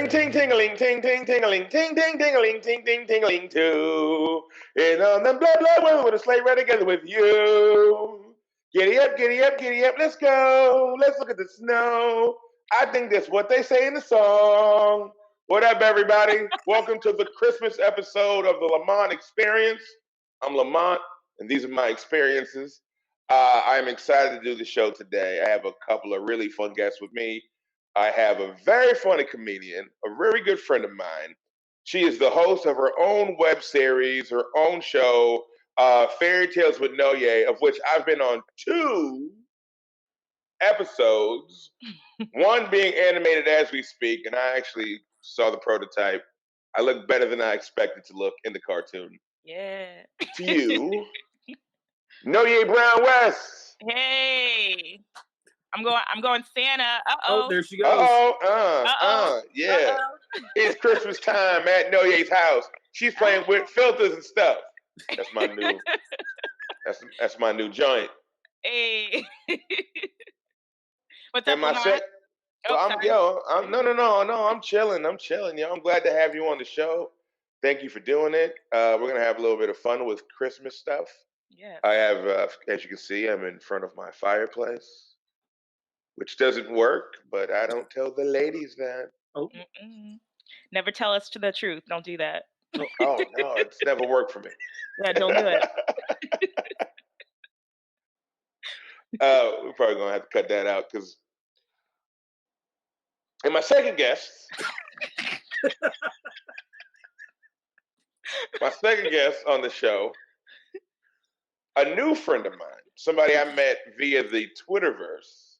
ting ting-a-ling, ting-a-ling, ting-a-ling, ting-a-ling too. And on the blood weather with a sleigh right together with you. Giddy up, giddy up, giddy up, let's go. Let's look at the snow. I think that's what they say in the song. What up, everybody? Welcome to the Christmas episode of the Lamont Xperience. I'm Lamont, and these are my experiences. I'm excited to do the show today. I have a couple of really fun guests with me. I have a very funny comedian, a very good friend of mine. She is the host of her own web series, her own show, Fairy Tales with Nonye, of which I've been on 2 episodes, one being animated as we speak, and I actually saw the prototype. I look better than I expected to look in the cartoon. Yeah. To you, Nonye Brown-West. Hey. I'm going Santa. Oh, there she goes. Yeah. It's Christmas time at Nonye's house. She's playing with filters and stuff. That's my new. That's my new joint. Hey. What's up, And my Lamont? I'm chilling. Yo, I'm glad to have you on the show. Thank you for doing it. We're gonna have a little bit of fun with Christmas stuff. Yeah. I have, as you can see, I'm in front of my fireplace, which doesn't work, but I don't tell the ladies that. Oh. Never tell us the truth. Don't do that. Oh no, it's never worked for me. Yeah, don't do it. We're probably gonna have to cut that out because. And my second guest, on the show, a new friend of mine, somebody I met via the Twitterverse.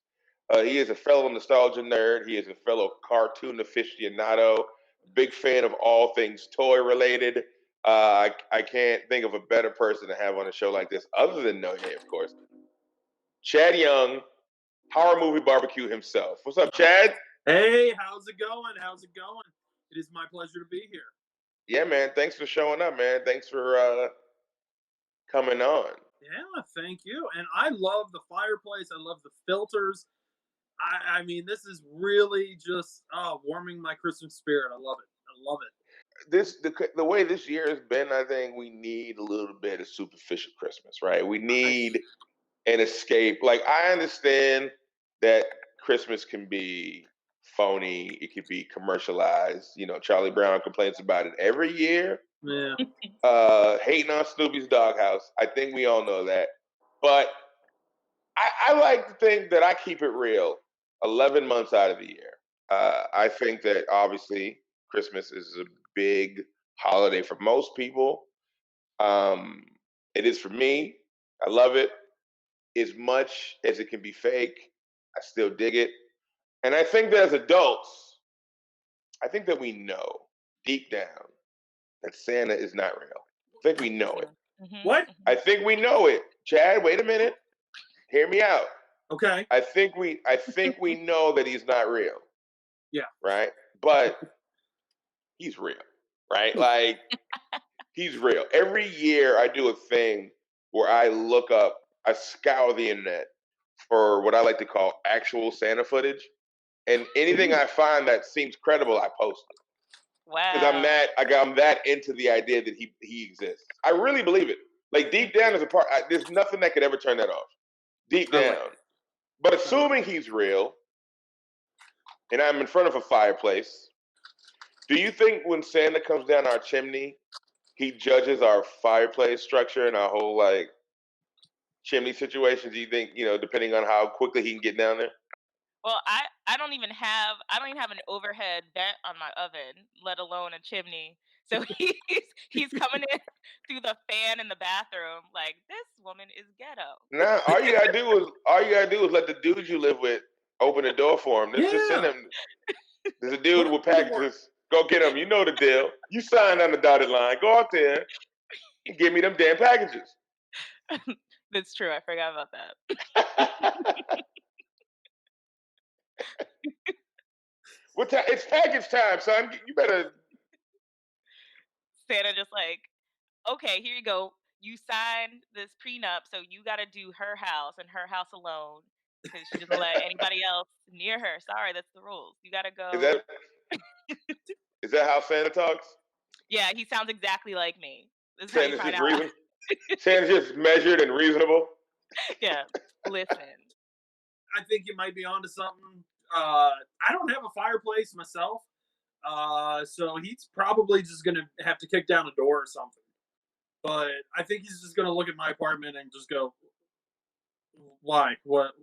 He is a fellow nostalgia nerd. He is a fellow cartoon aficionado. Big fan of all things toy related. I can't think of a better person to have on a show like this, other than Nonye, of course. Chad Young, Horror Movie Barbecue himself. What's up, Chad? Hey, how's it going? It is my pleasure to be here. Yeah, man. Thanks for showing up, man. Thanks for coming on. Yeah, thank you. And I love the fireplace. I love the filters. I mean, this is really just warming my Christmas spirit. I love it. The way this year has been, I think we need a little bit of superficial Christmas, right? We need an escape. Like, I understand that Christmas can be phony. It could be commercialized. You know, Charlie Brown complains about it every year. Yeah. Hating on Snoopy's doghouse. I think we all know that. But I like to think that I keep it real 11 months out of the year. I think that obviously Christmas is a big holiday for most people. It is for me. I love it. As much as it can be fake, I still dig it. And I think that as adults, I think that we know deep down that Santa is not real. I think we know it. Mm-hmm. What? I think we know it. Chad, wait a minute. Hear me out. Okay. I think we know that he's not real. Yeah. Right? But he's real. Right? Like, he's real. Every year I do a thing where I scour the internet for what I like to call actual Santa footage. And anything I find that seems credible, I post it. Wow. Because I'm that into the idea that he exists. I really believe it. Like, deep down there's nothing that could ever turn that off. Deep down. But assuming he's real, and I'm in front of a fireplace, do you think when Santa comes down our chimney, he judges our fireplace structure and our whole, like, chimney situation? Do you think, depending on how quickly he can get down there? Well, I don't even have an overhead vent on my oven, let alone a chimney. So he's coming in through the fan in the bathroom like, this woman is ghetto. Nah, all you gotta do is let the dude you live with open the door for him. Just send him. There's a dude with packages. Go get him. You know the deal. You signed on the dotted line. Go out there and give me them damn packages. That's true. I forgot about that. What time? It's package time, son. You better. Santa just like, okay, here you go. You signed this prenup, so you got to do her house and her house alone because she doesn't let anybody else near her. Sorry, that's the rules. You got to go. Is that how Santa talks? Yeah, he sounds exactly like me. Santa's just reasonable. Santa's just measured and reasonable. Yeah, listen. I think you might be onto something. I don't have a fireplace myself, so he's probably just gonna have to kick down a door or something. But I think he's just gonna look at my apartment and just go, "Why? What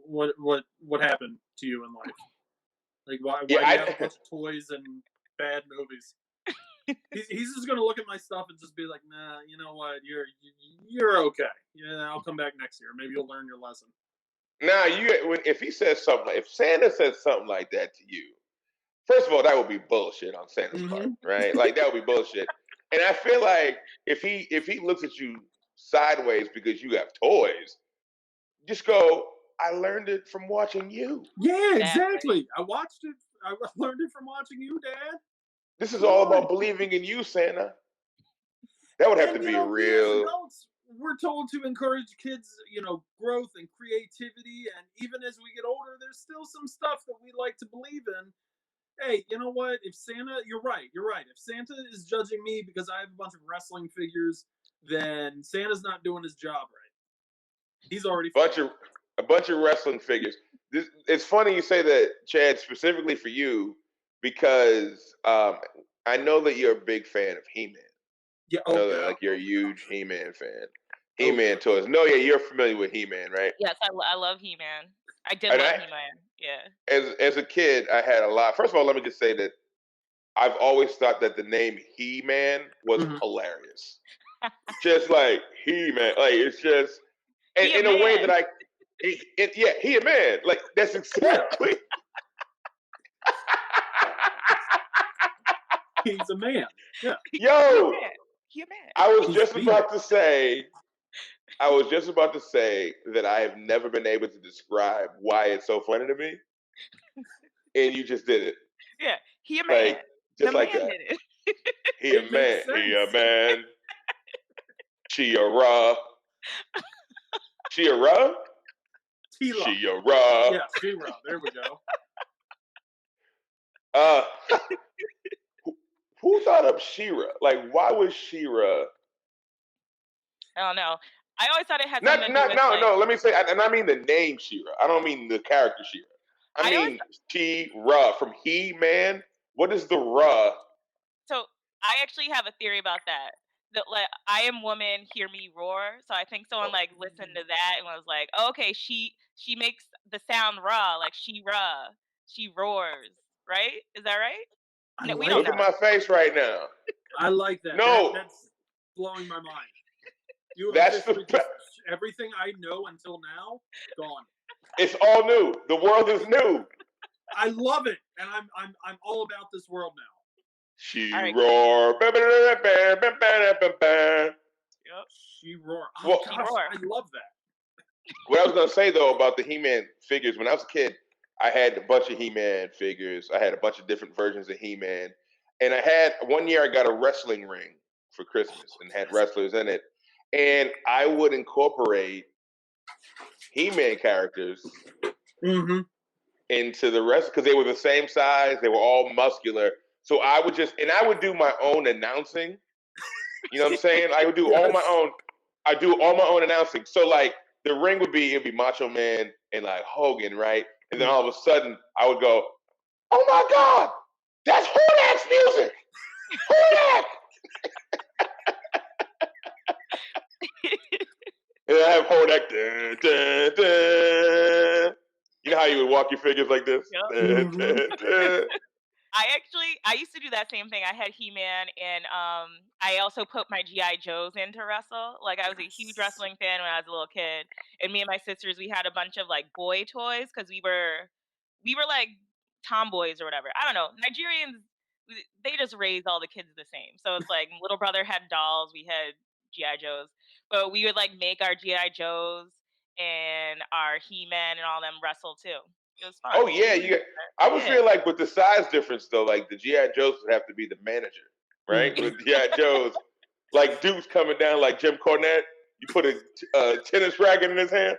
happened to you in life? Like, why do you have a bunch of toys and bad movies?" he's just gonna look at my stuff and just be like, "Nah, you know what? You're okay. Yeah, I'll come back next year. Maybe you'll learn your lesson." Now, if he says something, if Santa says something like that to you, first of all, that would be bullshit on Santa's part, right? Like that would be bullshit. And I feel like if he looks at you sideways because you have toys, just go, "I learned it from watching you." Yeah, exactly. I watched it. I learned it from watching you, Dad. This is all about believing in you, Santa. That would have to be real. We as adults, we're told to encourage kids, growth and creativity. And even as we get older, there's still some stuff that we like to believe in. Hey, you know what? If Santa, you're right. If Santa is judging me because I have a bunch of wrestling figures, then Santa's not doing his job right. He's already a bunch of wrestling figures. It's funny you say that, Chad, specifically for you, because I know that you're a big fan of He-Man. Yeah, I know that like you're a huge He-Man fan. He-Man toys. No, yeah, you're familiar with He-Man, right? Yes, I love He-Man. I did love He-Man. Yeah. As a kid, I had a lot. First of all, let me just say that I've always thought that the name He-Man was hilarious. Just like He-Man, like it's just, and in a way that he a man. Like that's exactly. He's a man. Yeah. Yo, he a man. I was just about to say that I have never been able to describe why it's so funny to me, and you just did it. Yeah, he a man. Like, just the like man that. Did it. He a man. He a man. She a raw. She a raw. She a raw. Yeah, she raw. There we go. Who thought up She-Ra? Like, why was She-Ra? I don't know. I always thought it had No. Let me say, and I mean the name She-Ra. I don't mean the character She-Ra. I mean She-Ra from He-Man. What is the Ra? So I actually have a theory about that. That like I am woman, hear me roar. So I think someone like listened to that and was like, oh, okay, she makes the sound raw, like she roars, right? Is that right? We don't know. Look at my face right now. I like that. No, that's blowing my mind. You that's everything I know until now gone. It's all new. The world is new. I love it, and I'm all about this world now. She roar. Yep. She roar. Oh, well, gosh, I love that. What I was gonna say though about the He-Man figures, when I was a kid, I had a bunch of He-Man figures. I had a bunch of different versions of He-Man, and one year I got a wrestling ring for Christmas and had wrestlers in it, and I would incorporate He-Man characters into the rest because they were the same size. They were all muscular. So I would do my own announcing. You know what I'm saying? I would do all my own. I do all my own announcing. So like the ring it'd be Macho Man and like Hogan, right? And then all of a sudden I would go, "Oh my God, that's Hordak's music! Hordak!" And I have Hordak. Dun, dun, dun. You know how you would walk your figures like this? Yep. Dun, dun, dun. I used to do that same thing. I had He-Man, and I also put my G.I. Joes in to wrestle. Like, I was a huge wrestling fan when I was a little kid. And me and my sisters, we had a bunch of, like, boy toys, because we were, like, tomboys or whatever. I don't know. Nigerians, they just raise all the kids the same. So it's like, little brother had dolls, we had G.I. Joes. But we would, like, make our G.I. Joes and our He-Man and all them wrestle, too. It was fun. Oh yeah, I would feel like with the size difference though, like the G.I. Joes would have to be the manager, right? With G.I. Joes, like dudes coming down like Jim Cornette, you put a tennis racket in his hand.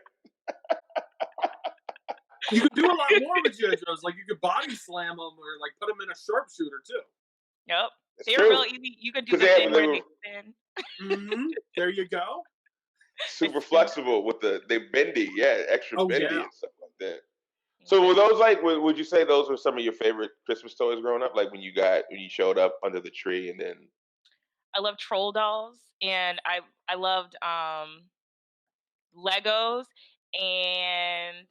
You could do a lot more with G.I. Joes. Like you could body slam them or like put them in a sharpshooter too. Yep. It's They true. were real easy. You could do the thing where they spin. There you go. Super flexible with they bendy, extra bendy and stuff like that. So were those like? Would you say those were some of your favorite Christmas toys growing up? Like when you showed up under the tree and then. I love troll dolls, and I loved Legos and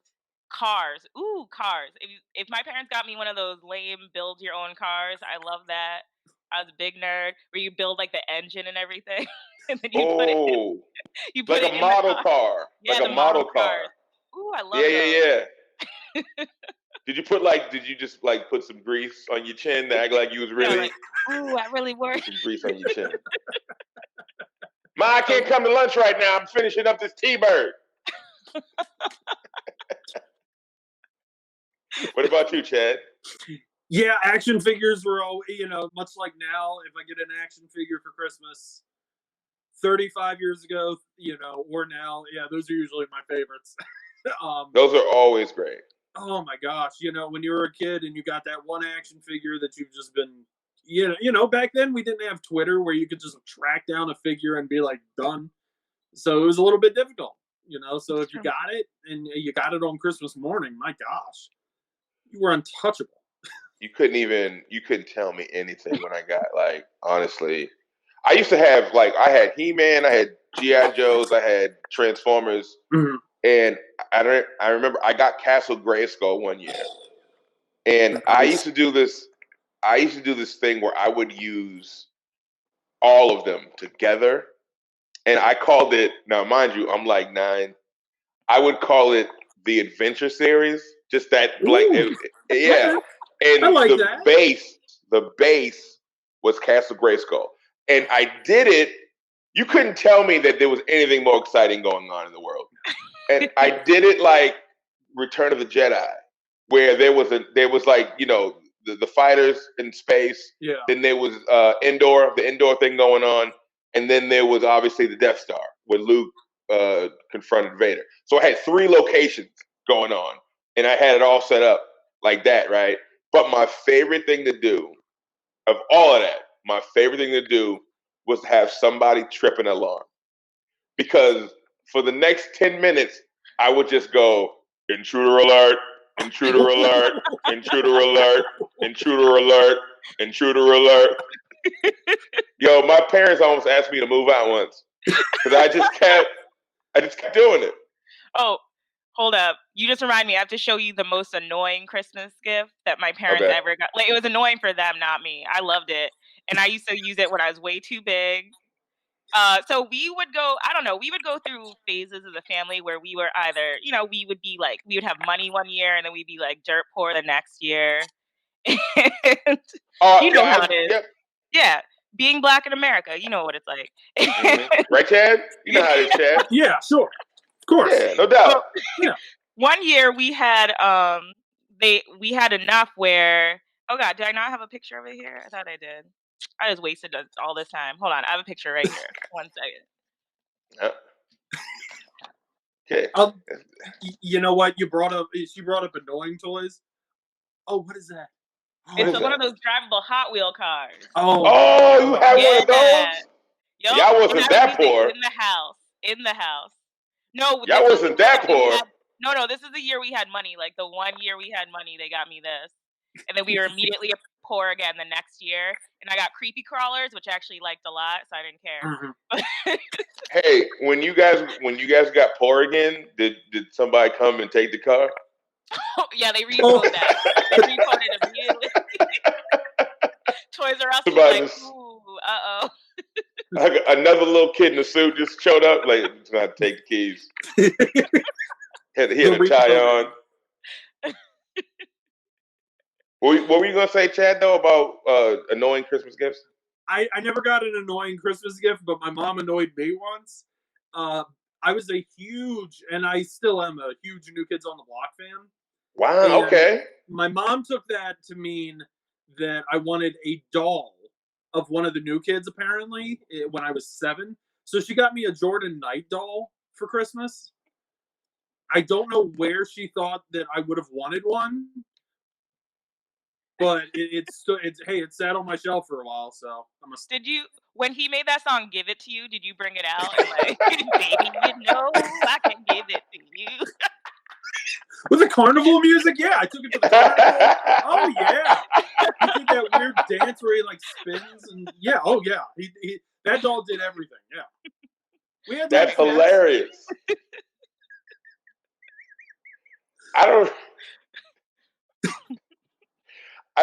cars. Ooh, cars. If my parents got me one of those lame build your own cars, I love that. I was a big nerd where you build like the engine and everything, and then you put it like it a in the model car. Yeah, like a model car. Cars. Ooh, I love those. Yeah. Did you just like put some grease on your chin to act like you was really? Ooh, I really worked. Some grease on your chin. Ma, I can't come to lunch right now. I'm finishing up this T-bird. What about you, Chad? Yeah, action figures were all, much like now, if I get an action figure for Christmas 35 years ago, or now, those are usually my favorites. Those are always great. Oh my gosh, when you were a kid and you got that one action figure that you've just been, back then we didn't have Twitter where you could just track down a figure and be like, done. So it was a little bit difficult, so if you got it and you got it on Christmas morning, my gosh, you were untouchable. You couldn't tell me anything when I got, like, honestly. I used to have, like, I had He-Man, I had G.I. Joes, I had Transformers, and I remember I got Castle Grayskull one year. And I used to do this thing where I would use all of them together. And I called it, now mind you, I'm like 9. I would call it the Adventure Series. Just that blank. Yeah. And I like the base was Castle Grayskull. And I did it. You couldn't tell me that there was anything more exciting going on in the world. And I did it like Return of the Jedi, where there was like, the fighters in space. Yeah. Then there was the indoor thing going on. And then there was obviously the Death Star where Luke confronted Vader. So I had 3 locations going on, and I had it all set up like that, right? But my favorite thing to do, of all of that, was to have somebody trip an alarm. Because for the next 10 minutes, I would just go, intruder alert, intruder alert, intruder alert, intruder alert, intruder alert. Yo, my parents almost asked me to move out once because I just kept doing it. Oh, hold up. You just remind me. I have to show you the most annoying Christmas gift that my parents ever got. Like, it was annoying for them, not me. I loved it. And I used to use it when I was way too big. So we would go, I don't know, we would go through phases as a family where we were either, we would be like, we would have money one year and then we'd be like dirt poor the next year. And how it is. Yep. Yeah. Being Black in America, you know what it's like. Right, Chad? You know how it is, Chad. Yeah, sure. Of course. Yeah, no doubt. Yeah. One year we had we had enough where, oh God, did I not have a picture of it here? I thought I did. I just wasted all this time. Hold on, I have a picture right here. 1 second. Okay. You know what? She brought up annoying toys. Oh, what is that? It's one of those drivable Hot Wheel cars. Oh, you have one of those? Yep. Y'all wasn't that poor. In the house. No, y'all wasn't that poor. No, this is the year we had money. Like the 1 year we had money, they got me this. And then we were immediately poor again the next year. And I got creepy crawlers, which I actually liked a lot, so I didn't care. Hey, when you guys got poor again, did somebody come and take the car? Yeah, they repoed that. They repoed it immediately. Toys R Us was like, ooh, uh-oh. Another little kid in a suit just showed up, like, just gonna take the keys. He had a tie on. What were you gonna say, Chad, though, about annoying Christmas gifts? I never got an annoying Christmas gift, but my mom annoyed me once. I was a huge, and I still am a huge New Kids on the Block fan. Wow, okay. My mom took that to mean that I wanted a doll of one of the New Kids, apparently, when I was 7. So she got me a Jordan Knight doll for Christmas. I don't know where she thought that I would have wanted one. but it sat on my shelf for a while. So Did you, when he made that song "Give It to You"? Did you bring it out and like, baby, you know I can give it to you? With the carnival music, yeah, I took it to the carnival. Oh yeah, he did that weird dance where he like spins and yeah, oh yeah, he that doll did everything. Yeah, we had that's hilarious. I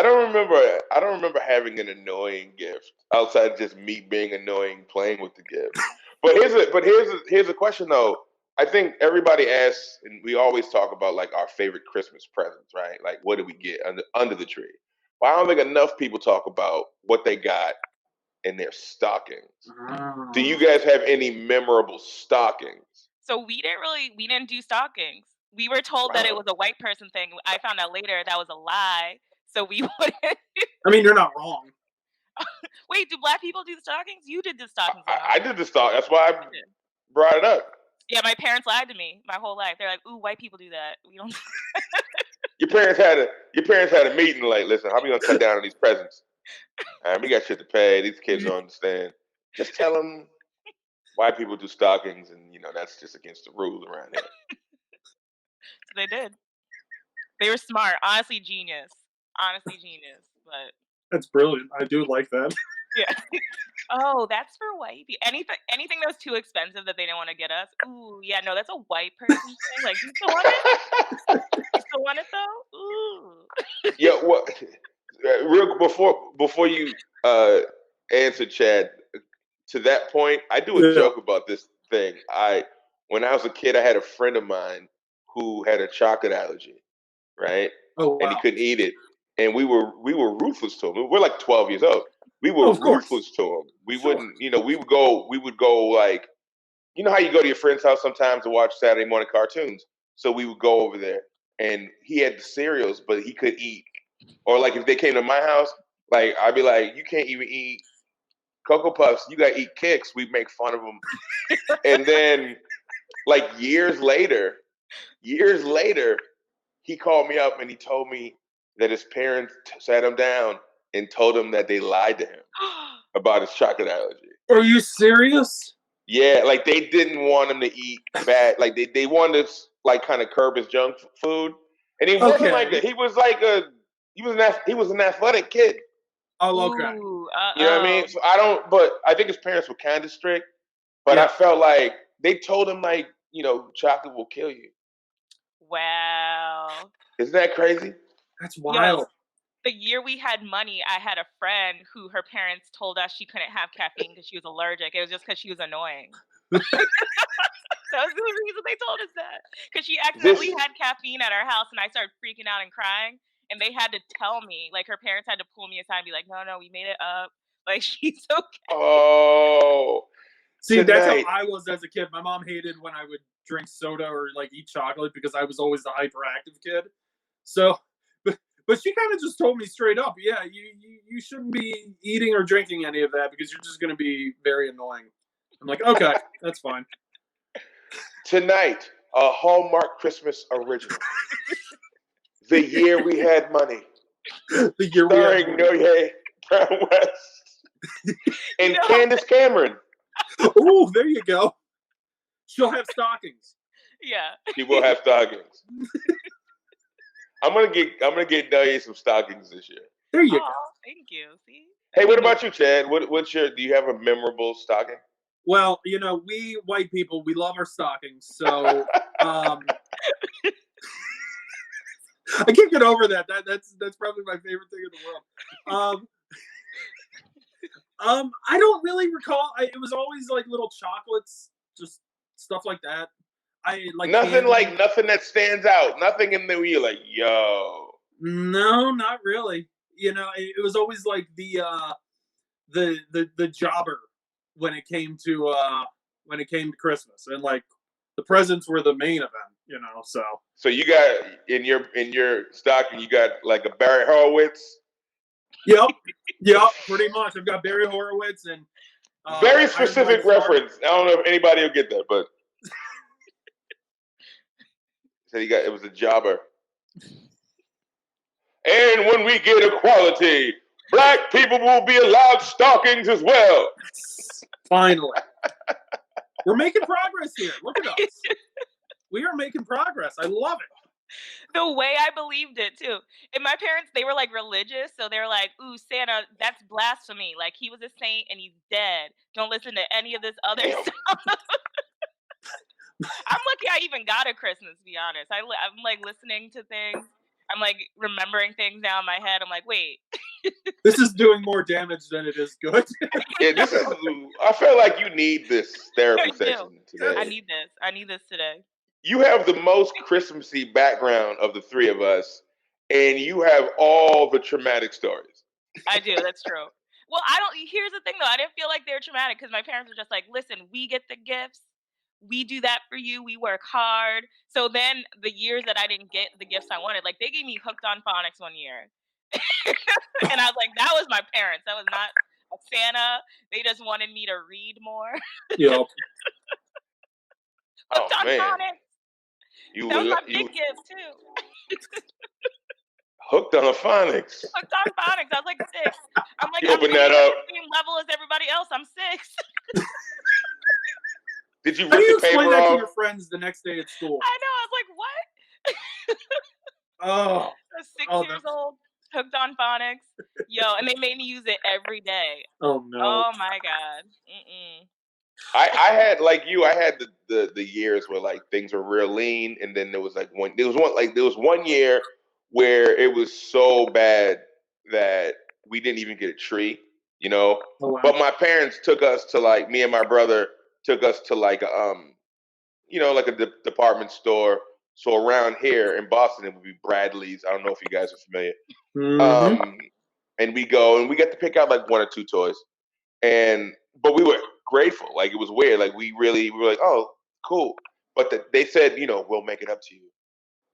don't remember having an annoying gift outside of just me being annoying playing with the gift. But here's a question though. I think everybody asks, and we always talk about like our favorite Christmas presents, right? Like what did we get under the tree? But I don't think enough people talk about what they got in their stockings. Do you guys have any memorable stockings? So we didn't do stockings. We were told that it was a white person thing. I found out later that was a lie. So we wouldn't. I mean, you're not wrong. Wait, do black people do the stockings? You did the stockings. I did the stock. That's why I brought it up. Yeah, my parents lied to me my whole life. They're like, "Ooh, white people do that. We don't." Your parents had a meeting. Like, listen, how are we gonna cut down on these presents? We got shit to pay. These kids don't understand. Just tell them white people do stockings, and that's just against the rules around here. So they did. They were smart. Honestly, genius. But that's brilliant. I do like that. Yeah. Oh, that's for white people. Anything that was too expensive that they didn't want to get us. Ooh, yeah, no, that's a white person thing. Like, you still want it? You still want it though? Ooh. Yeah. What? Real before you answer, Chad. To that point, I do a joke about this thing. When I was a kid, I had a friend of mine who had a chocolate allergy, right? Oh, wow. And he couldn't eat it, and we were ruthless to him. We're like 12 years old. We were ruthless to him. We wouldn't, we would go like, how you go to your friend's house sometimes to watch Saturday morning cartoons. So we would go over there, and he had the cereals, but he could eat. Or like if they came to my house, like I'd be like, you can't even eat Cocoa Puffs. You gotta eat Kix. We'd make fun of them. And then, like years later, he called me up and he told me that his parents sat him down and told him that they lied to him about his chocolate allergy. Are you serious? Yeah, like they didn't want him to eat bad. Like they wanted to like kind of curb his junk food, and he wasn't like that. He was an athletic kid. Oh, okay. Ooh, you know what I mean? So I think his parents were kind of strict, but I felt like they told him like, chocolate will kill you. Wow. Isn't that crazy? That's wild. Yo, the year we had money, I had a friend who her parents told us she couldn't have caffeine because she was allergic. It was just because she was annoying. That was the reason they told us that. Because she accidentally had caffeine at our house, and I started freaking out and crying. And they had to tell me, like her parents had to pull me aside and be like, "No, we made it up. Like she's okay." Oh. See, that's how I was as a kid. My mom hated when I would drink soda or like eat chocolate because I was always the hyperactive kid. So, but she kind of just told me straight up, yeah, you shouldn't be eating or drinking any of that because you're just going to be very annoying. I'm like, okay, that's fine. Tonight, a Hallmark Christmas original. The Year We Had Money. The Year We Had Money. Starring Nonye Brown-West and Candace Cameron. Oh, there you go. She'll have stockings. Yeah. She will have stockings. I'm gonna get Nonye some stockings this year. There you go. Thank you. See? Hey, what about you, Chad? Do you have a memorable stocking? Well, we white people, we love our stockings. So I can't get over that. That's probably my favorite thing in the world. I don't really recall. It was always like little chocolates, just stuff like that. I like nothing that stands out. Nothing in there where you're like, yo. No, not really. It was always like the jobber when it came to Christmas, and like the presents were the main event. So you got in your stocking, you got like a Barry Horowitz. Yep, pretty much. I've got Barry Horowitz and very specific reference. I don't know if anybody will get that, but so it was a jobber. And when we get equality, black people will be allowed stockings as well. Finally. We're making progress here. Look at us. We are making progress. I love it. The way I believed it, too. And my parents, they were, like, religious, so they were like, ooh, Santa, that's blasphemy. Like, he was a saint and he's dead. Don't listen to any of this other stuff. I'm lucky I even got a Christmas, to be honest. I'm, like, listening to things. I'm, like, remembering things now in my head. I'm like, wait. This is doing more damage than it is good. Yeah, I feel like you need this therapy session today. I need this. I need this today. You have the most Christmassy background of the three of us, and you have all the traumatic stories. I do. That's true. Well, here's the thing, though. I didn't feel like they were traumatic because my parents were just like, listen, we get the gifts. We do that for you. We work hard. So then the years that I didn't get the gifts I wanted, like they gave me Hooked on Phonics one year. And I was like, that was my parents. That was not a Santa. They just wanted me to read more. Yep. Hooked on Phonics. That was my big gift, too. Hooked on Phonics. Hooked on Phonics. I was like 6. I'm like, open that up. The same level as everybody else. I'm 6. Did you How do you explain that off? to your friends the next day at school? I know. I was like, what? Oh. I was 6 years old. Hooked on Phonics. Yo, and they made me use it every day. Oh, no. Oh, my God. I had like you. I had the years where like things were real lean, and then there was one year where it was so bad that we didn't even get a tree, you know. Oh, wow. But my parents took us to like me and my brother took us to like like a department store. So around here in Boston, it would be Bradley's. I don't know if you guys are familiar. Mm-hmm. And we go and we get to pick out like 1 or 2 toys, but we were grateful. Like it was weird. Like we were like, oh, cool. But they said, we'll make it up to you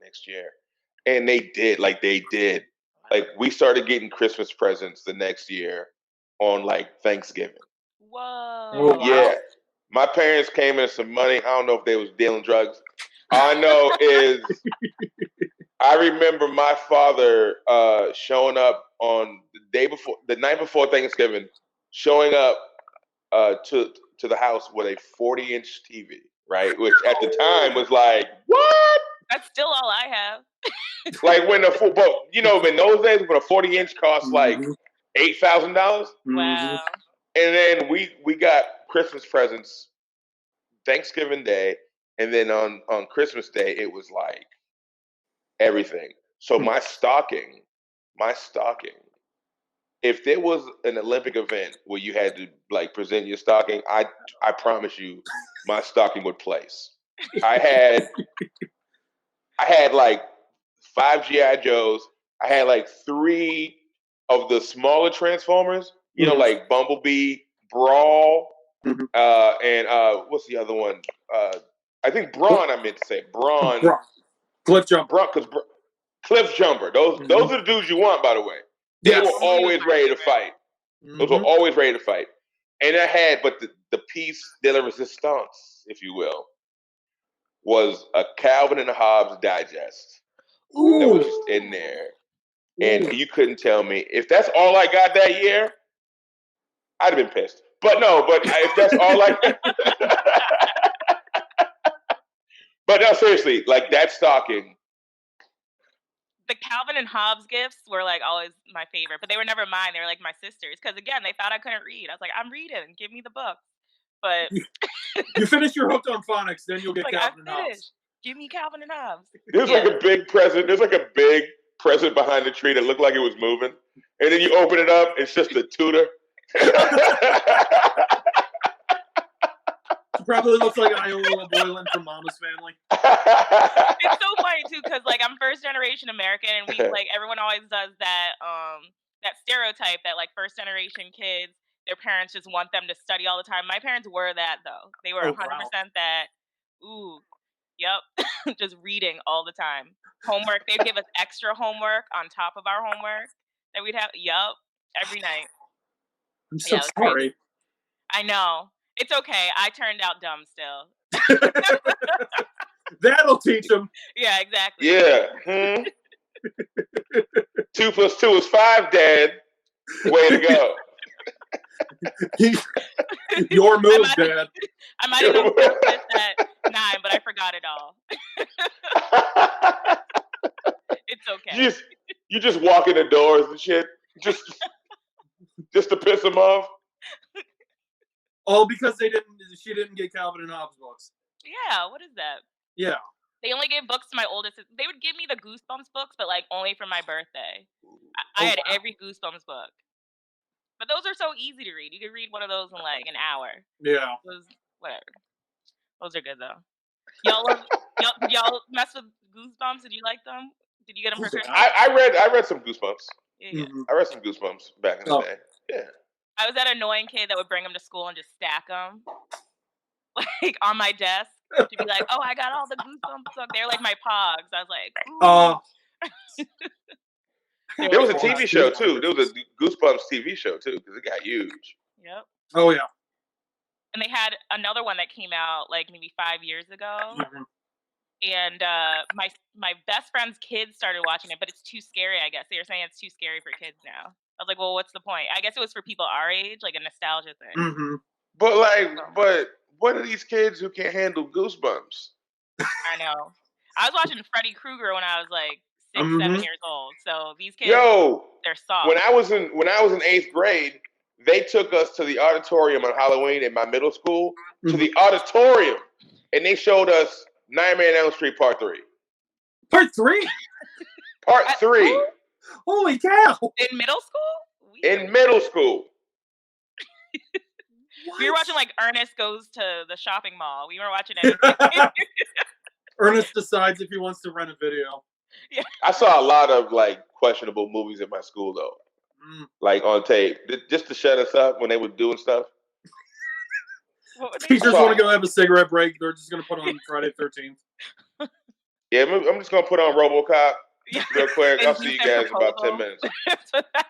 next year, and they did. Like we started getting Christmas presents the next year on like Thanksgiving. Whoa. Oh, Yeah. wow. My parents came in some money. I don't know if they was dealing drugs. All I know is I remember my father showing up on the night before Thanksgiving, showing up to the house with a 40-inch TV, right? Which at the time was like, what? That's still all I have. Like when in those days when a 40-inch cost like $8,000. Wow. And then we got Christmas presents Thanksgiving Day, and then on Christmas Day it was like everything. So my stocking, if there was an Olympic event where you had to like present your stocking, I promise you my stocking would place. I had like 5 G.I. Joes. I had like 3 of the smaller Transformers, like Bumblebee, Brawl, and what's the other one? I think Brawn, I meant to say. Brawn. Cliff Jumper. Cliff Jumper. Those are the dudes you want, by the way. They were always ready to fight. Those were always ready to fight. And I had, but the piece de la resistance, if you will, was a Calvin and Hobbes digest. Ooh. That was just in there. And you couldn't tell me. If that's all I got that year, I'd have been pissed. But no, if that's all I But no, seriously, like that stocking. The Calvin and Hobbes gifts were like always my favorite, but they were never mine. They were like my sister's because again, they thought I couldn't read. I was like, I'm reading. Give me the book. But you finish your Hooked on Phonics, then you'll get like, Calvin and Hobbes. Give me Calvin and Hobbes. There's like a big present. There's like a big present behind the tree that looked like it was moving, and then you open it up. It's just a tutor. Probably looks like Iola Boylan from Mama's Family. It's so funny too, because like I'm first generation American, and we like everyone always does that that stereotype that like first generation kids, their parents just want them to study all the time. My parents were that though. They were 100% that. Ooh, yep, just reading all the time. Homework. They'd give us extra homework on top of our homework that we'd have. Yep, every night. I'm so sorry. Crazy. I know. It's okay. I turned out dumb still. That'll teach them. Yeah, exactly. Yeah. 2 + 2 is 5, Dad. Way to go. Your move, Dad. I might have known this at 9, but I forgot it all. It's okay. You just walk in the doors and shit, just to piss them off. Oh, because she didn't get Calvin and Hobbes books. Yeah, what is that? Yeah. They only gave books to my oldest. They would give me the Goosebumps books, but like only for my birthday. I had every Goosebumps book. But those are so easy to read. You could read one of those in like an hour. Yeah. Whatever. Those are good though. Y'all mess with Goosebumps? Did you like them? Did you get them for Christmas? I read some Goosebumps. Yeah. I read some Goosebumps back in the day. Yeah. I was that annoying kid that would bring them to school and just stack them, like on my desk. To be like, oh, I got all the Goosebumps books. They're like my pogs. I was like, there was a TV show too. There was a Goosebumps TV show too because it got huge. Yep. Oh yeah. And they had another one that came out like maybe 5 years ago. Mm-hmm. And my best friend's kids started watching it, but it's too scary, I guess. They were saying it's too scary for kids now. I was like, well, what's the point? I guess it was for people our age, like a nostalgia thing. Mm-hmm. But what are these kids who can't handle Goosebumps? I know. I was watching Freddy Krueger when I was like 6, 7 years old. So these kids, they're soft. When I was in 8th grade, they took us to the auditorium on Halloween in my middle school, to the auditorium, and they showed us Nightmare on Elm Street Part 3. Part 3? Part 3. Holy cow! In middle school? In middle school. We were watching like Ernest Goes to the Shopping Mall. We weren't watching anything. Ernest decides if he wants to rent a video. Yeah. I saw a lot of like questionable movies at my school though. Like on tape. Just to shut us up when they were doing stuff. Teachers want to go have a cigarette break. They're just going to put on Friday 13th. Yeah, I'm just going to put on RoboCop real quick. I'll see you guys in about 10 minutes.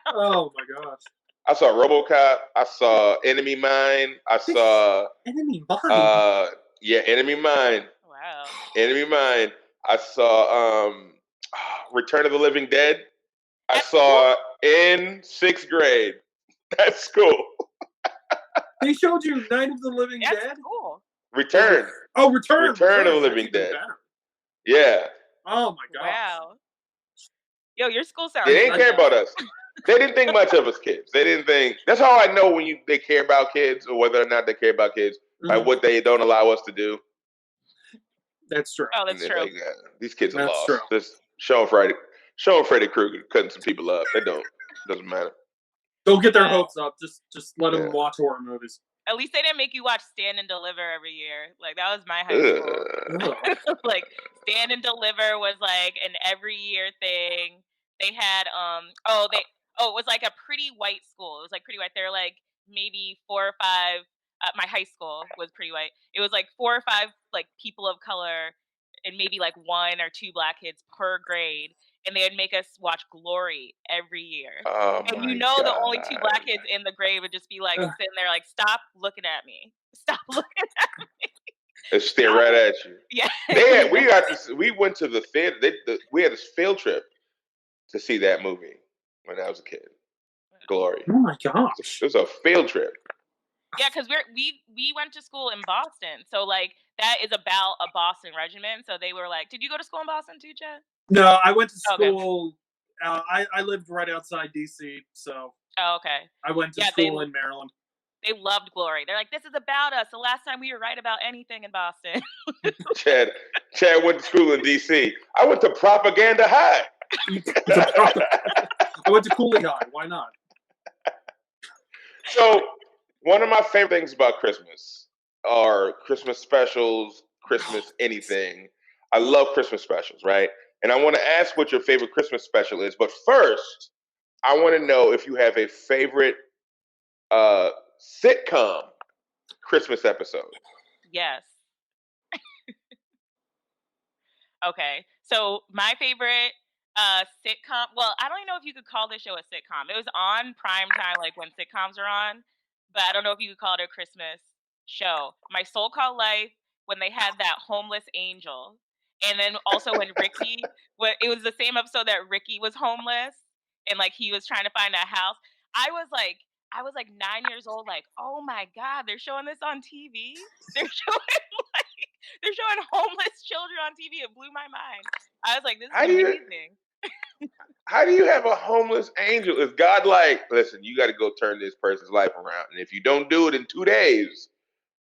Oh, my gosh. I saw RoboCop. I saw Enemy Mine. I saw... Enemy Mine? Yeah, Enemy Mine. Wow. Enemy Mine. I saw Return of the Living Dead. I saw in 6th grade. That's cool. They showed you Night of the Living Dead? That's cool. Return. Oh, Return. Return of the Living Dead. Better. Yeah. Oh, my gosh. Wow. Yo, your school sounds... They didn't care about us. They didn't think much of us kids. They didn't think... That's how I know when they care about kids or whether or not they care about kids. Like what they don't allow us to do. That's true. Oh, that's true. Like, these kids are lost. True. Just showing Freddy Krueger cutting some people up. They don't. Doesn't matter. Don't get their hopes up. Just let them watch horror movies. At least they didn't make you watch Stand and Deliver every year. Like that was my high school. Like Stand and Deliver was like an every year thing. They had it was like a pretty white school. It was like pretty white. They're like maybe 4 or 5. My high school was pretty white. It was like 4 or 5 like people of color and maybe like 1 or 2 black kids per grade. And they'd make us watch Glory every year. Oh, and the only 2 black kids in the grade would just be like sitting there like, stop looking at me. Stop looking at me. They stare right at you. Yeah. We went to the theater. We had this field trip to see that movie when I was a kid. Glory. Oh my gosh. It was a field trip. Yeah, because we went to school in Boston. So like that is about a Boston regiment. So they were like, did you go to school in Boston too, Chad? No, I went to school. Okay. I lived right outside DC, so. Oh, okay. I went to school in Maryland. They loved Glory. They're like, this is about us. The last time we were right about anything in Boston. Chad went to school in DC. I went to Propaganda High. I went to Cooley High. Why not? So, one of my favorite things about Christmas are Christmas specials, Christmas anything. I love Christmas specials, right? And I want to ask what your favorite Christmas special is. But first, I want to know if you have a favorite sitcom Christmas episode. Yes. Okay. So my favorite sitcom, well, I don't even know if you could call this show a sitcom. It was on prime time, like when sitcoms are on, but I don't know if you could call it a Christmas show. My So Called Life, when they had that homeless angel. And then also when Ricky, it was the same episode that Ricky was homeless. and like he was trying to find a house. I was like 9 years old, like, oh my God, they're showing this on TV. They're showing homeless children on TV. It blew my mind. I was like, this is amazing. How do you have a homeless angel? Is God like, listen, you got to go turn this person's life around, and if you don't do it in 2 days,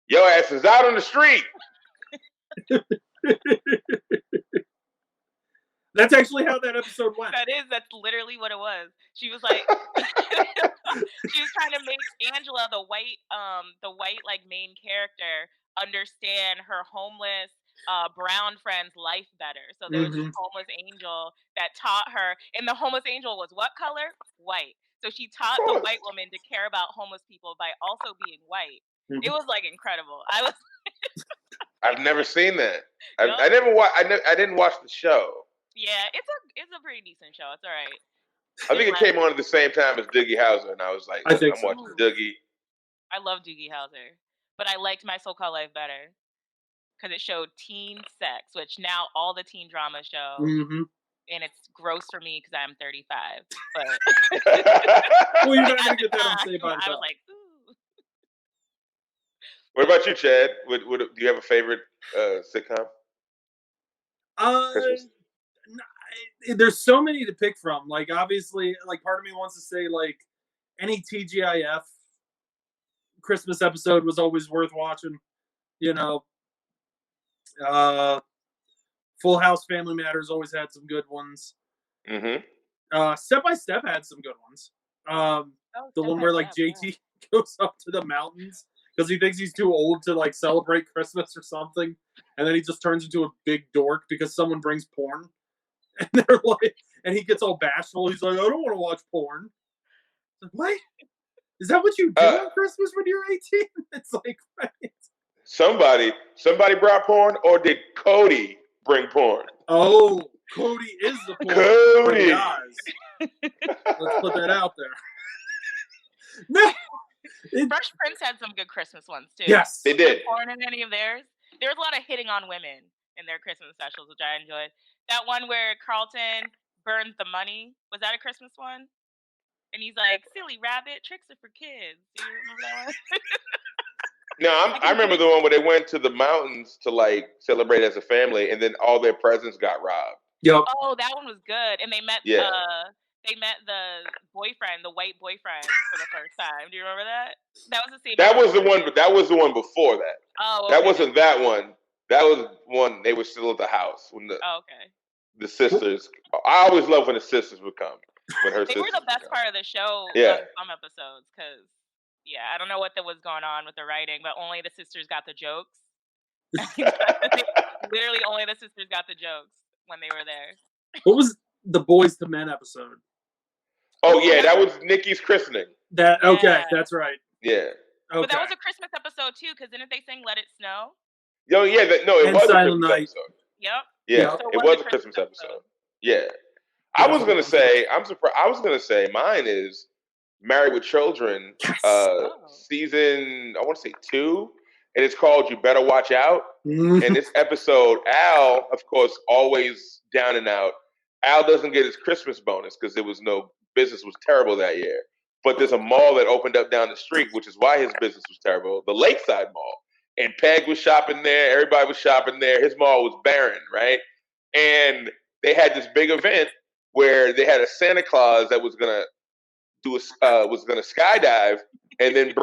your ass is out on the street. That's actually how that episode went. That's literally what it was. She was like, she was trying to make Angela, the white like main character, understand her homeless brown friend's life better. So there was this homeless angel that taught her, and the homeless angel was what color? White. So she taught the white woman to care about homeless people by also being white. It was like incredible. I've never seen that. I didn't watch the show. Yeah, it's a pretty decent show. It's all right. I think it came on at the same time as Doogie Howser, and I was like, I'm watching Doogie. I love Doogie Howser, but I liked My So-Called Life better because it showed teen sex, which now all the teen dramas show, and it's gross for me because I'm 35. But well, you're not gonna get that on Saved by the Bell. I was like, ooh. What about you, Chad? Do you have a favorite sitcom? There's so many to pick from. Like, obviously, like, part of me wants to say, like, any TGIF Christmas episode was always worth watching. You know, Full House, Family Matters always had some good ones. Step by Step had some good ones. The one where, like, JT goes up to the mountains because he thinks he's too old to, like, celebrate Christmas or something. And then he just turns into a big dork because someone brings porn. And they're like, and he gets all bashful. He's like, I don't want to watch porn. Like, what? Is that what you do on Christmas when you're 18? It's like, right. Somebody brought porn, or did Cody bring porn? Oh, Cody is the porn. Cody. Let's put that out there. No. Fresh Prince had some good Christmas ones too. Yes, they did. Porn in any of theirs? There was a lot of hitting on women in their Christmas specials, which I enjoyed. That one where Carlton burns the money, was that a Christmas one? And he's like, silly rabbit, tricks are for kids. Do you remember that one? No, I remember the one where they went to the mountains to like celebrate as a family, and then all their presents got robbed. Yep. Oh, that one was good. And they met the boyfriend, the white boyfriend, for the first time. Do you remember that? That was the same. That was the one, but that was the one before that. Oh, okay. That wasn't that one. That was one. They were still at the house when the sisters. I always love when the sisters would come. When her they were the best part of the show. Yeah. Some episodes, because I don't know what was going on with the writing, but only the sisters got the jokes. Literally, only the sisters got the jokes when they were there. What was the Boys to Men episode? Oh yeah, that was Nikki's christening. Okay, that's right. Yeah. Okay. But that was a Christmas episode too, because didn't they sing "Let It Snow"? Oh yeah, it was a Christmas episode. Yep. Yeah, so it was a Christmas episode. Yeah. I was gonna say, I'm surprised. I was gonna say mine is Married with Children, season I want to say 2, and it's called "You Better Watch Out." And this episode, Al, of course, always down and out. Al doesn't get his Christmas bonus because business was terrible that year. But there's a mall that opened up down the street, which is why his business was terrible, the Lakeside Mall. And Peg was shopping there. Everybody was shopping there. His mall was barren, right? And they had this big event where they had a Santa Claus that was gonna skydive and then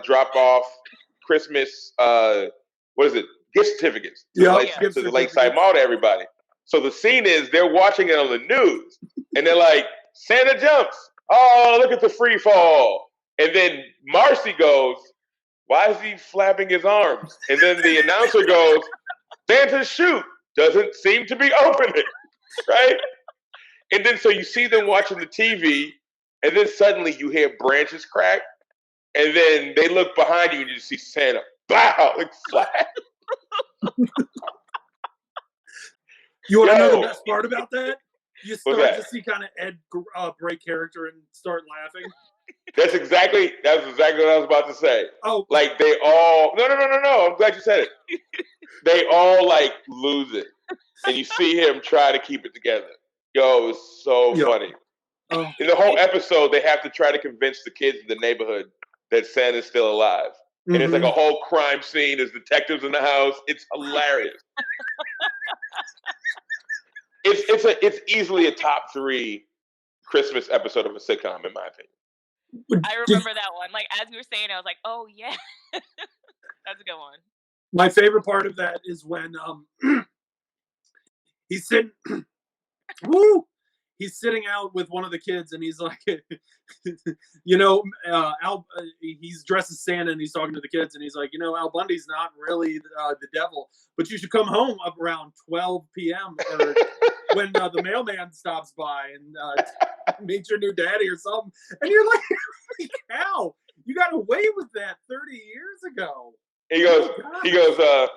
drop off Christmas gift certificates to the Lakeside Mall to everybody. So the scene is they're watching it on the news and they're like, Santa jumps. Oh, look at the free fall. And then Marcy goes, why is he flapping his arms? And then the announcer goes, Santa's chute doesn't seem to be opening, right? And then so you see them watching the TV, and then suddenly you hear branches crack, and then they look behind you and you see Santa, bow, like flat. You want to know the best part about that? You start to see kind of Ed break character and start laughing. That's exactly what I was about to say. Oh, like they all no. I'm glad you said it. They all like lose it, and you see him try to keep it together. Yo, it's so funny. In the whole episode, they have to try to convince the kids in the neighborhood that Santa's still alive. And it's like a whole crime scene. There's detectives in the house. It's hilarious. It's easily a top 3 Christmas episode of a sitcom, in my opinion. I remember that one. Like, as you were saying, I was like, oh, yeah. That's a good one. My favorite part of that is when he's sitting... Woo! He's sitting out with one of the kids, and he's like, he's dressed as Santa, and he's talking to the kids, and he's like, Al Bundy's not really the devil, but you should come home up around 12 p.m. or when the mailman stops by and meet your new daddy or something. And you're like, holy cow, you got away with that 30 years ago. He goes,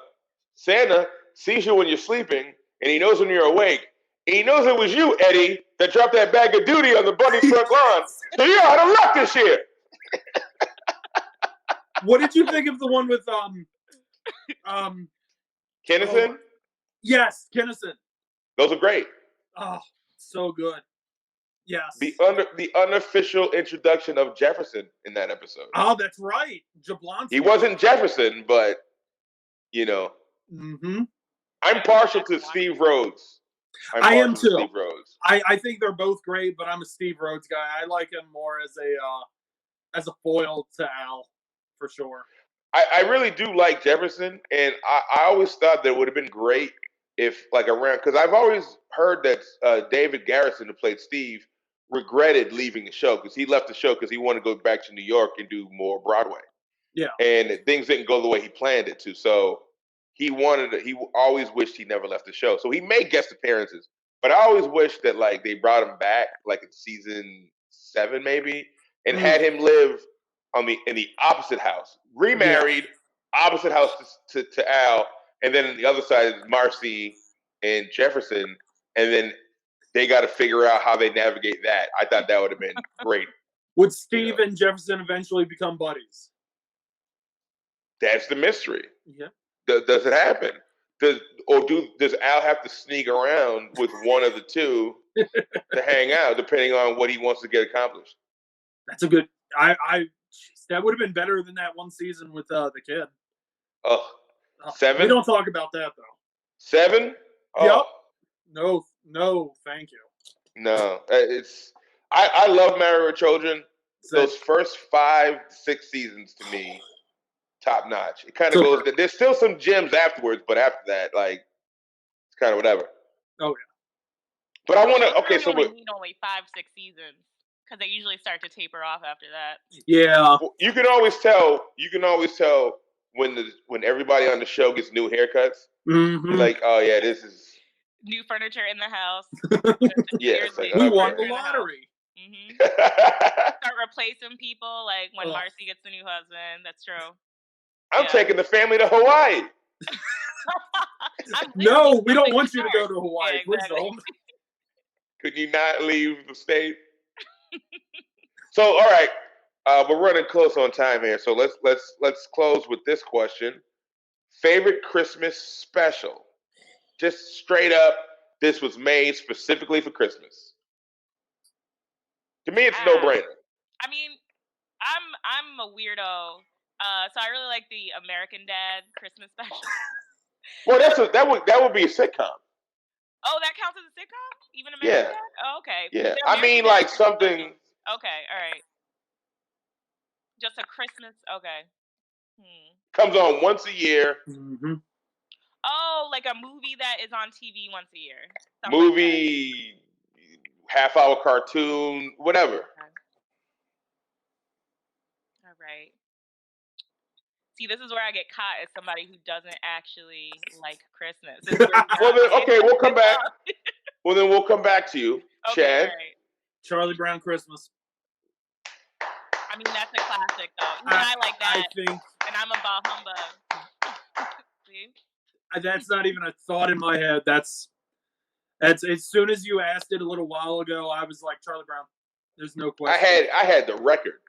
Santa sees you when you're sleeping, and he knows when you're awake. He knows it was you, Eddie, that dropped that bag of duty on the Bundy's front lawn. So you ought to luck this year. What did you think of the one with Kinnison? Oh, yes, Kinnison. Those are great. Oh, so good. Yes. The unofficial introduction of Jefferson in that episode. Oh, that's right. Jablonski. He wasn't Jefferson, but I'm partial to Steve Rhodes. I am too. Steve Rhodes. I think they're both great, but I'm a Steve Rhodes guy. I like him more as a foil to Al, for sure. I really do like Jefferson, and I always thought that it would have been great if, like, around, because I've always heard that David Garrison, who played Steve, regretted leaving the show because he left the show because he wanted to go back to New York and do more Broadway. Yeah. And things didn't go the way he planned it to, so he always wished he never left the show. So he made guest appearances, but I always wish that, like, they brought him back, like, in season 7 maybe, and had him live in the opposite house, remarried, opposite house to Al, and then on the other side is Marcy and Jefferson, and then they got to figure out how they navigate that. I thought that would have been great. Would Steve and Jefferson eventually become buddies? That's the mystery. Yeah. Does it happen? Does Al have to sneak around with one of the two to hang out, depending on what he wants to get accomplished? That's a good. That would have been better than that one season with the kid. 7. We don't talk about that though. 7. Oh. Yep. No, thank you. No, I love Married with Children. Those first 5-6 seasons to me, top notch. It kind of goes. There's still some gems afterwards, but after that, like, it's kind of whatever. Oh yeah. But I want to. Okay, so we need only 5-6 seasons because they usually start to taper off after that. Yeah. Well, you can always tell. When everybody on the show gets new haircuts. Like, oh yeah, this is new furniture in the house. Yes, we won the lottery. Start replacing people, like when Marcy gets a new husband. That's true. I'm taking the family to Hawaii. No, we don't want you to go to Hawaii. Yeah, exactly. Could you not leave the state? So, all right, we're running close on time here. So let's close with this question: favorite Christmas special? Just straight up, this was made specifically for Christmas. To me, it's no brainer. I mean, I'm a weirdo, so I really like the American Dad Christmas special. Well, that would be a sitcom. Oh, that counts as a sitcom? Even American Dad? Oh, okay. Yeah, I mean, like something. Okay, all right. Just a Christmas. Okay. Comes on once a year. Oh, like a movie that is on TV once a year. Movie, like half-hour cartoon, whatever. Okay. All right. See, this is where I get caught as somebody who doesn't actually like Christmas. Well, then, okay, we'll come back. Well, then we'll come back to you, Chad. Right. Charlie Brown Christmas. I mean, that's a classic, though. I like that. I think. And I'm a bah humbug. See? That's not even a thought in my head. That's as soon as you asked it a little while ago, I was like, Charlie Brown. There's no question. I had the record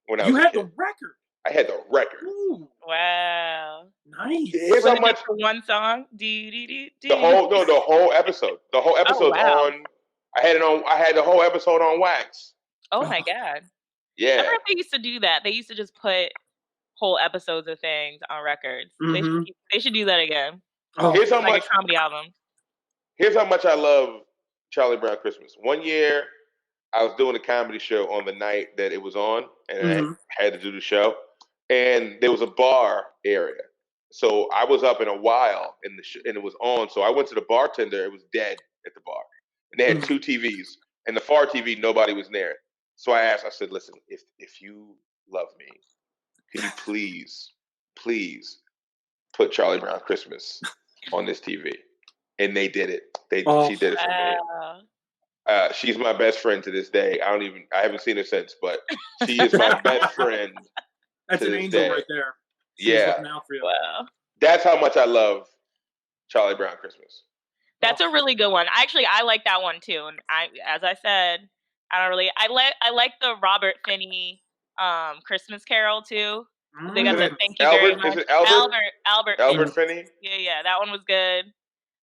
when I was. You had the record. I had the record. Ooh. Wow. Nice. Here's how much. One song. The whole episode. The whole episode on I had the whole episode on wax. Oh my God. Yeah. I remember they used to do that. They used to just put whole episodes of things on records. Mm-hmm. They should do that again. Oh, here's how like much a comedy album. Here's how much I love Charlie Brown Christmas. One year, I was doing a comedy show on the night that it was on, and I had to do the show. And there was a bar area. So I was up in a while and it was on. So I went to the bartender. It was dead at the bar. And they had 2 TVs. And the far TV, nobody was near it. So I said, listen, if you love me, can you please put Charlie Brown Christmas on this TV? And they did it. She did it for me. She's my best friend to this day. I haven't seen her since, but she is my best friend. That's an angel right there. She's looking out for you. Wow. That's how much I love Charlie Brown Christmas. That's a really good one. Actually, I like that one too. And as I said, I like the Robert Finney Christmas Carol too. They got the thank you very much. Is it Albert? Albert Finney? Yeah, that one was good.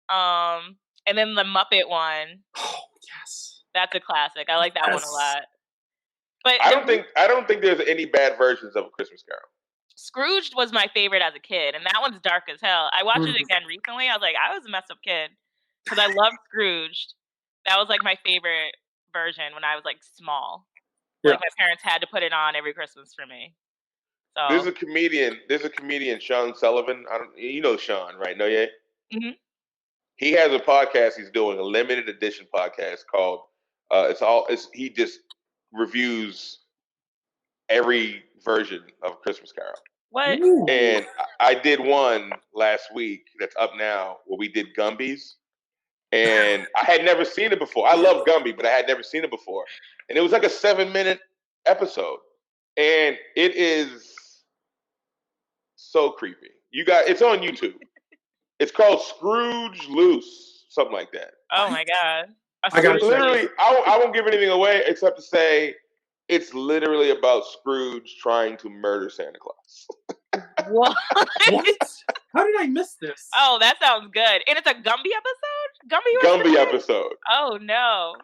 And then the Muppet one. Oh yes, that's a classic. I like that one a lot. But I don't think there's any bad versions of A Christmas Carol. Scrooged was my favorite as a kid, and that one's dark as hell. I watched it again recently. I was like, I was a messed up kid because I loved Scrooged. That was like my favorite version when I was like small. Yeah. Like my parents had to put it on every Christmas for me. So there's a comedian, Sean Sullivan. You know Sean, right? Nonye? Mm-hmm. He has a podcast he's doing, a limited edition podcast called he just reviews every version of Christmas Carol. What? And I did one last week that's up now where we did Gumby's. And I had never seen it before. I love Gumby, but I had never seen it before. And it was like a 7-minute episode. And it is so creepy. It's on YouTube. It's called Scrooge Loose, something like that. Oh my God. I won't give anything away except to say it's literally about Scrooge trying to murder Santa Claus. What? How did I miss this? Oh, that sounds good. And it's a Gumby episode? Gumby episode. Oh, no.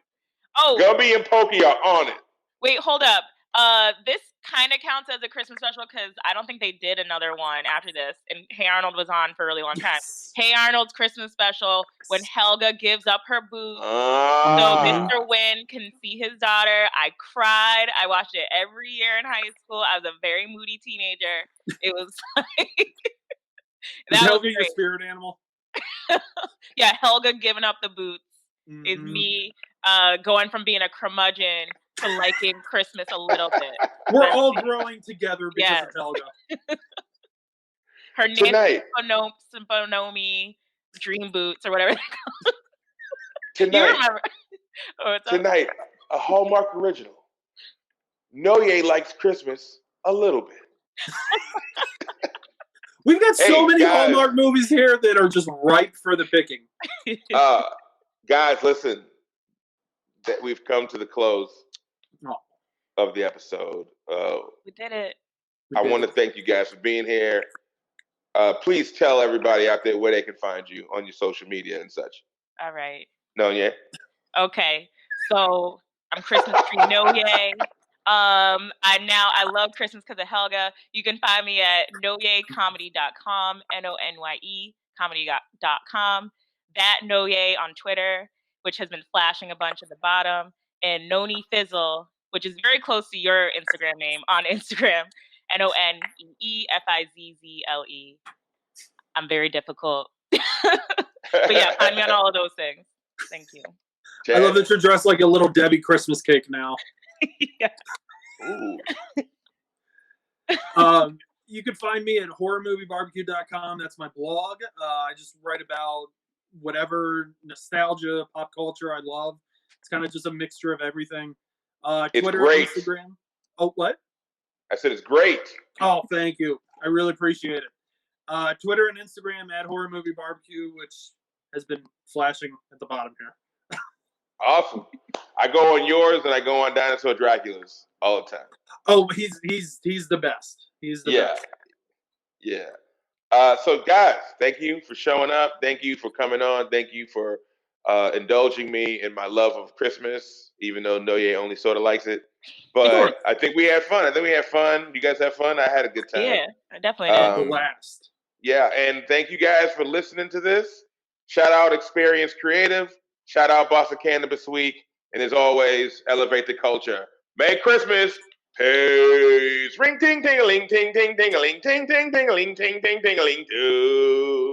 Oh. Gumby and Pokey are on it. Wait, hold up. This kind of counts as a Christmas special because I don't think they did another one after this. And Hey Arnold was on for a really long time. Hey Arnold's Christmas special when Helga gives up her boots so Mr. Wynn can see his daughter. I cried. I watched it every year in high school. I was a very moody teenager. It was like... Is Helga your spirit animal? Yeah, Helga giving up the boots is me going from being a curmudgeon to liking Christmas a little bit. We're all growing together because of Helga. Her Nancy Bonomi dream boots or whatever they're called. Tonight, you remember? Tonight, a Hallmark original. Nonye likes Christmas a little bit. We've got so many Hallmark movies here that are just ripe for the picking. Guys, listen. That we've come to the close of the episode. We did it. I want to thank you guys for being here. Please tell everybody out there where they can find you on your social media and such. All right. Nonye? Okay. So I'm Christmas Tree Nonye. I love Christmas because of Helga. You can find me at nonyecomedy.com, Nonye comedy.com. That Nonye on Twitter, which has been flashing a bunch at the bottom, and Noni Fizzle, which is very close to your Instagram name on Instagram, NONEEFIZZLE. I'm very difficult. But yeah, find me on all of those things. Thank you. I love that you're dressed like a little Debbie Christmas cake now. Yeah. Ooh. You can find me at horrormoviebarbecue.com. That's my blog. I just write about whatever nostalgia, pop culture I love. It's kind of just a mixture of everything. Twitter, great. Instagram. Oh, what? I said it's great. Oh, thank you. I really appreciate it. Twitter and Instagram at horrormoviebarbecue, which has been flashing at the bottom here. Awesome. I go on yours and I go on Dinosaur Dracula's all the time. Oh, he's the best. He's the best. Yeah. So guys, thank you for showing up. Thank you for coming on. Thank you for indulging me in my love of Christmas, even though Nonye only sort of likes it. But I think we had fun. You guys had fun. I had a good time. Yeah, I definitely did. Blast. Yeah, and thank you guys for listening to this. Shout out Xperience Creative. Shout out Boss of Cannabis Week. And as always, elevate the culture. Merry Christmas. Peace. Ring ting ting a ling ting ting ting a ling ting ting ting a ling ting ting ting a ling too.